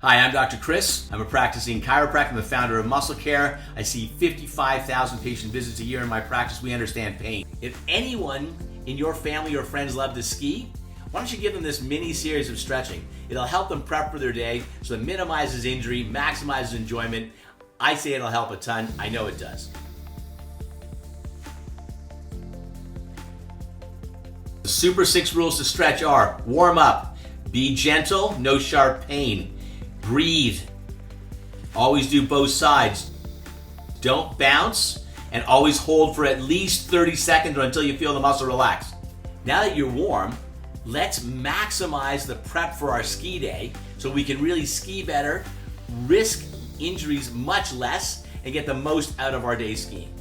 Hi, I'm Dr. Chris. I'm a practicing chiropractor. I'm the founder of Muscle Care. I see 55,000 patient visits a year in my practice. We understand pain. If anyone in your family or friends love to ski, why don't you give them this mini series of stretching? It'll help them prep for their day so it minimizes injury, maximizes enjoyment. I say it'll help a ton. I know it does. The Super 6 rules to stretch are: warm up, be gentle, no sharp pain, breathe, always do both sides, don't bounce, and always hold for at least 30 seconds or until you feel the muscle relax. Now that you're warm, let's maximize the prep for our ski day so we can really ski better, risk injuries much less, and get the most out of our day skiing.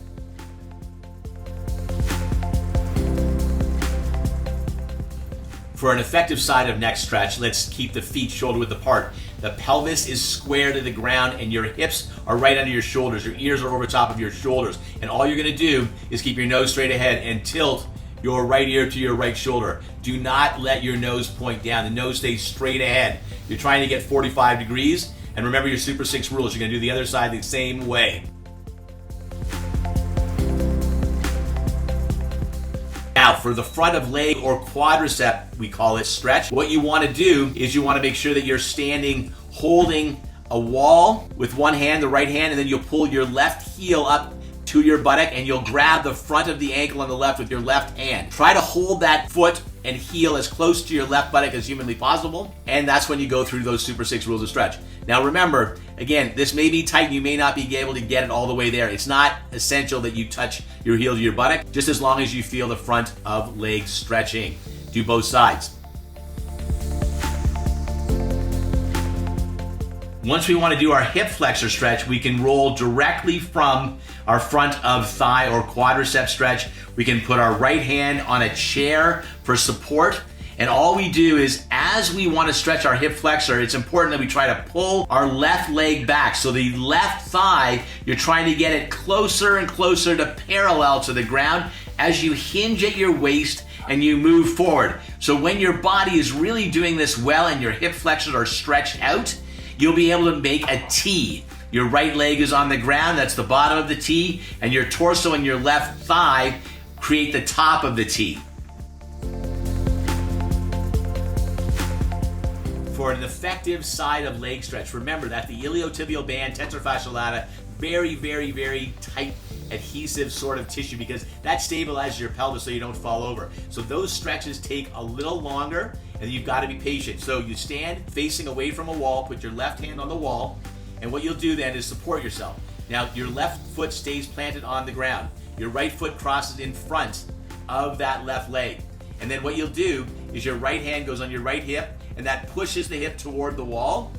For an effective side of neck stretch, let's keep the feet shoulder width apart. The pelvis is square to the ground and your hips are right under your shoulders. Your ears are over top of your shoulders. And all you're gonna do is keep your nose straight ahead and tilt your right ear to your right shoulder. Do not let your nose point down. The nose stays straight ahead. You're trying to get 45 degrees. And remember your Super 6 rules. You're gonna do the other side the same way. Now, for the front of leg or quadricep, we call it stretch, what you want to do is you want to make sure that you're standing holding a wall with one hand, the right hand, and then you'll pull your left heel up to your buttock and you'll grab the front of the ankle on the left with your left hand. Try to hold that foot and heel as close to your left buttock as humanly possible, and that's when you go through those Super 6 rules of stretch. Now remember, again, this may be tight, you may not be able to get it all the way there. It's not essential that you touch your heel to your buttock, just as long as you feel the front of leg stretching. Do both sides. Once we want to do our hip flexor stretch, we can roll directly from our front of thigh or quadricep stretch. We can put our right hand on a chair for support. And all we do is, as we want to stretch our hip flexor, it's important that we try to pull our left leg back. So the left thigh, you're trying to get it closer and closer to parallel to the ground as you hinge at your waist and you move forward. So when your body is really doing this well and your hip flexors are stretched out, you'll be able to make a T. Your right leg is on the ground, that's the bottom of the T, and your torso and your left thigh create the top of the T. For an effective side of leg stretch, remember that the iliotibial band, tensor fasciae lata, very, very, very tight adhesive sort of tissue because that stabilizes your pelvis so you don't fall over. So those stretches take a little longer and you've got to be patient. So you stand facing away from a wall, put your left hand on the wall, and what you'll do then is support yourself. Now your left foot stays planted on the ground. Your right foot crosses in front of that left leg. And then what you'll do is your right hand goes on your right hip and that pushes the hip toward the wall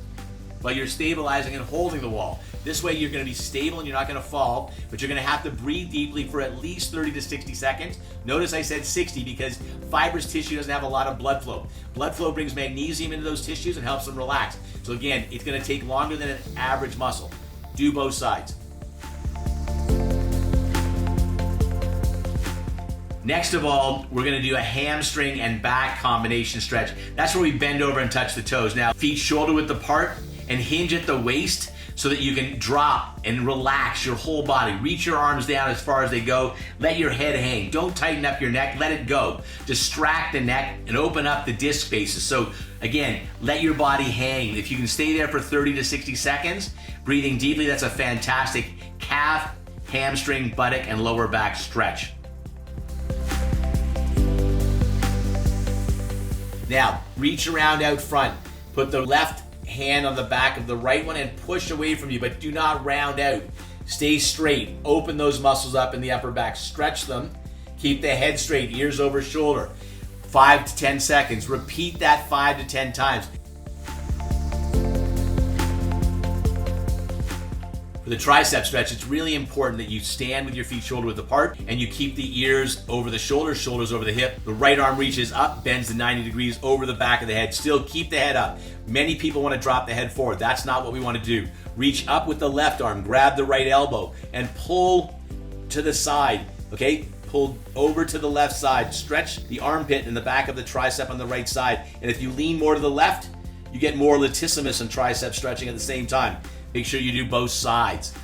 while you're stabilizing and holding the wall. This way you're going to be stable and you're not going to fall, but you're going to have to breathe deeply for at least 30 to 60 seconds. Notice I said 60 because fibrous tissue doesn't have a lot of blood flow. Blood flow brings magnesium into those tissues and helps them relax. So again, it's going to take longer than an average muscle. Do both sides. Next of all, we're going to do a hamstring and back combination stretch. That's where we bend over and touch the toes. Now, feet shoulder width apart and hinge at the waist so that you can drop and relax your whole body. Reach your arms down as far as they go. Let your head hang. Don't tighten up your neck. Let it go. Distract the neck and open up the disc spaces. So again, let your body hang. If you can stay there for 30 to 60 seconds, breathing deeply, that's a fantastic calf, hamstring, buttock, and lower back stretch. Now, reach around out front. Put the left hand on the back of the right one and push away from you, but do not round out. Stay straight. Open those muscles up in the upper back. Stretch them. Keep the head straight, ears over shoulder. 5 to 10 seconds. Repeat that 5 to 10 times. For the tricep stretch, it's really important that you stand with your feet shoulder width apart and you keep the ears over the shoulders, shoulders over the hip. The right arm reaches up, bends to 90 degrees over the back of the head. Still keep the head up. Many people want to drop the head forward. That's not what we want to do. Reach up with the left arm, grab the right elbow, and pull to the side, okay? Pull over to the left side. Stretch the armpit in the back of the tricep on the right side. And if you lean more to the left, you get more latissimus and tricep stretching at the same time. Make sure you do both sides.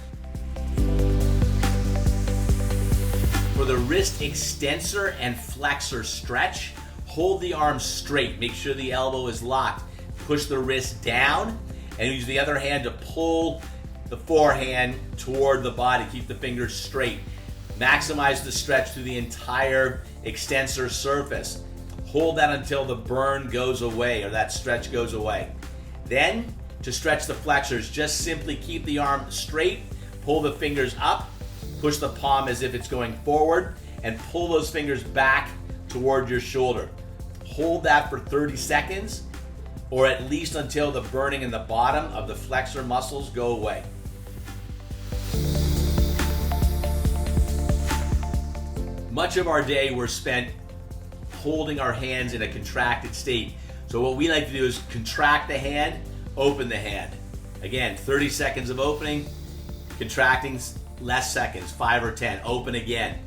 For the wrist extensor and flexor stretch, hold the arm straight. Make sure the elbow is locked. Push the wrist down and use the other hand to pull the forehand toward the body. Keep the fingers straight. Maximize the stretch through the entire extensor surface. Hold that until the burn goes away or that stretch goes away. Then, to stretch the flexors, just simply keep the arm straight, pull the fingers up, push the palm as if it's going forward, and pull those fingers back toward your shoulder. Hold that for 30 seconds, or at least until the burning in the bottom of the flexor muscles go away. Much of our day we're spent holding our hands in a contracted state. So what we like to do is contract the hand, open the hand. Again, 30 seconds of opening, contracting less seconds, 5 or 10, open again.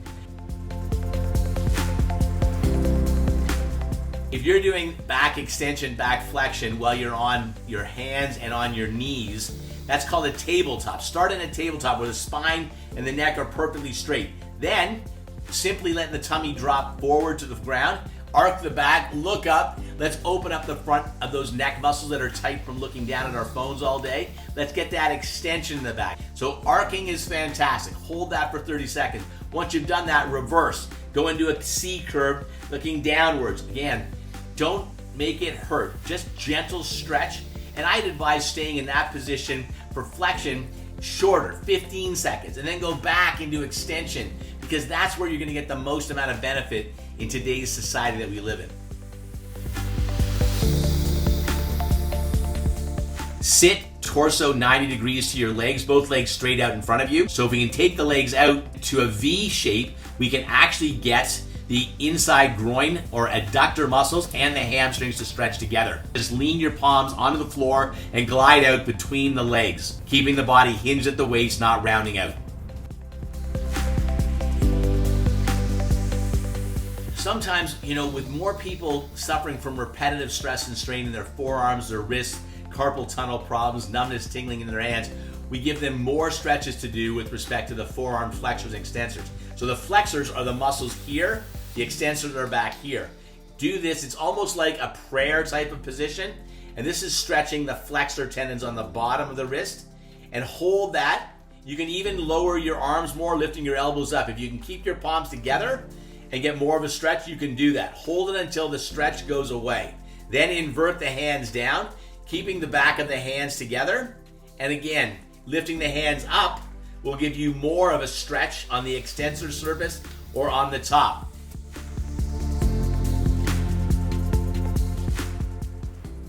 If you're doing back extension, back flexion while you're on your hands and on your knees, that's called a tabletop. Start in a tabletop where the spine and the neck are perfectly straight. Then, simply letting the tummy drop forward to the ground, arc the back, look up. Let's open up the front of those neck muscles that are tight from looking down at our phones all day. Let's get that extension in the back. So arcing is fantastic. Hold that for 30 seconds. Once you've done that, reverse. Go into a C curve, looking downwards. Again, don't make it hurt. Just gentle stretch. And I'd advise staying in that position for flexion shorter, 15 seconds, and then go back into extension, because that's where you're going to get the most amount of benefit in today's society that we live in. Sit torso 90 degrees to your legs, both legs straight out in front of you. So if we can take the legs out to a V shape, we can actually get the inside groin or adductor muscles and the hamstrings to stretch together. Just lean your palms onto the floor and glide out between the legs, keeping the body hinged at the waist, not rounding out. Sometimes, with more people suffering from repetitive stress and strain in their forearms, their wrists, carpal tunnel problems, numbness, tingling in their hands, we give them more stretches to do with respect to the forearm flexors and extensors. So the flexors are the muscles here, the extensors are back here. Do this, it's almost like a prayer type of position, and this is stretching the flexor tendons on the bottom of the wrist, and hold that. You can even lower your arms more, lifting your elbows up. If you can keep your palms together and get more of a stretch, you can do that. Hold it until the stretch goes away. Then invert the hands down, keeping the back of the hands together, and again, lifting the hands up will give you more of a stretch on the extensor surface or on the top.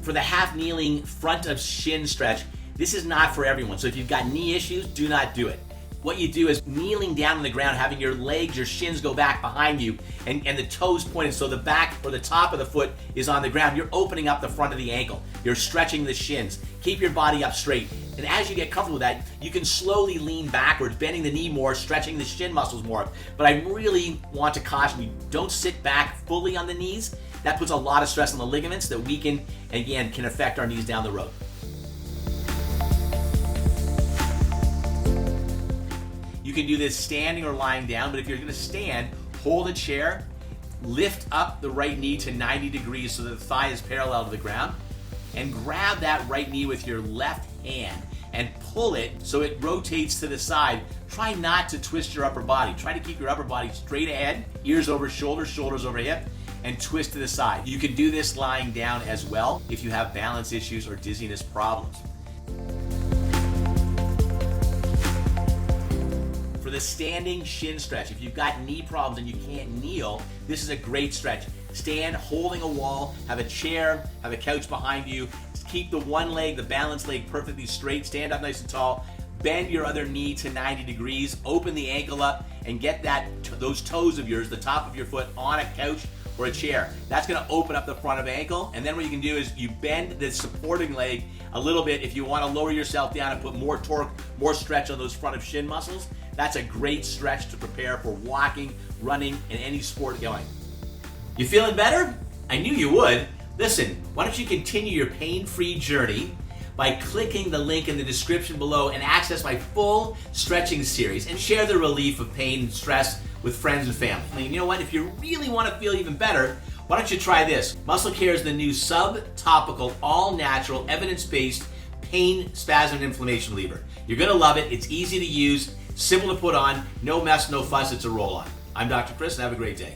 For the half kneeling front of shin stretch, this is not for everyone. So if you've got knee issues, do not do it. What you do is kneeling down on the ground, having your legs, your shins go back behind you, and the toes pointed so the back or the top of the foot is on the ground. You're opening up the front of the ankle. You're stretching the shins. Keep your body up straight. And as you get comfortable with that, you can slowly lean backwards, bending the knee more, stretching the shin muscles more. But I really want to caution you, don't sit back fully on the knees. That puts a lot of stress on the ligaments that weaken and again can affect our knees down the road. You can do this standing or lying down, but if you're going to stand, hold a chair, lift up the right knee to 90 degrees so that the thigh is parallel to the ground, and grab that right knee with your left hand and pull it so it rotates to the side. Try not to twist your upper body. Try to keep your upper body straight ahead, ears over shoulders, shoulders over hip, and twist to the side. You can do this lying down as well if you have balance issues or dizziness problems. For the standing shin stretch, if you've got knee problems and you can't kneel, this is a great stretch. Stand holding a wall, have a chair, have a couch behind you. Keep the one leg, the balanced leg, perfectly straight. Stand up nice and tall. Bend your other knee to 90 degrees. Open the ankle up and get those toes of yours, the top of your foot, on a couch or a chair. That's going to open up the front of ankle. And then what you can do is you bend the supporting leg a little bit if you want to lower yourself down and put more torque, more stretch on those front of shin muscles. That's a great stretch to prepare for walking, running, and any sport going. You feeling better? I knew you would. Listen, why don't you continue your pain-free journey by clicking the link in the description below and access my full stretching series and share the relief of pain and stress with friends and family. And you know what? If you really want to feel even better, why don't you try this? Muscle Care is the new sub-topical, all-natural, evidence-based pain, spasm, and inflammation reliever. You're going to love it. It's easy to use, simple to put on, no mess, no fuss. It's a roll-on. I'm Dr. Chris, and have a great day.